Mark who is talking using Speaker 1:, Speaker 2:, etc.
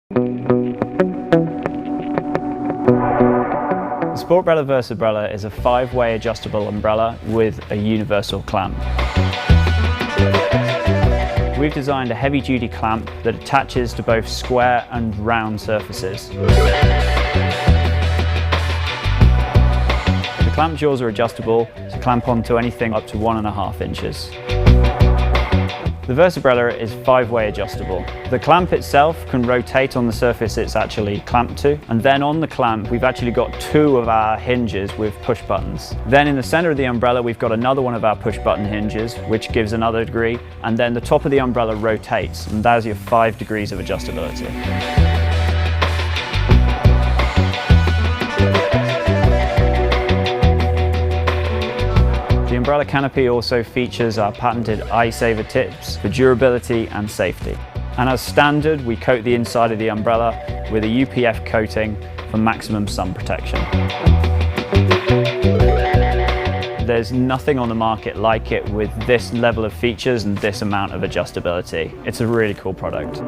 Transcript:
Speaker 1: The Sportbrella Versa-brella is a 5-way adjustable umbrella with a universal clamp. We've designed a heavy-duty clamp that attaches to both square and round surfaces. The clamp jaws are adjustable to clamp onto anything up to 1.5 inches. The Versa-brella is 5-way adjustable. The clamp itself can rotate on the surface it's actually clamped to, and then on the clamp we've actually got 2 of our hinges with push buttons. Then in the center of the umbrella we've got another one of our push button hinges, which gives another degree, and then the top of the umbrella rotates, and that's your 5 degrees of adjustability. The umbrella canopy also features our patented eye saver tips for durability and safety. And as standard, we coat the inside of the umbrella with a UPF coating for maximum sun protection. There's nothing on the market like it with this level of features and this amount of adjustability. It's a really cool product.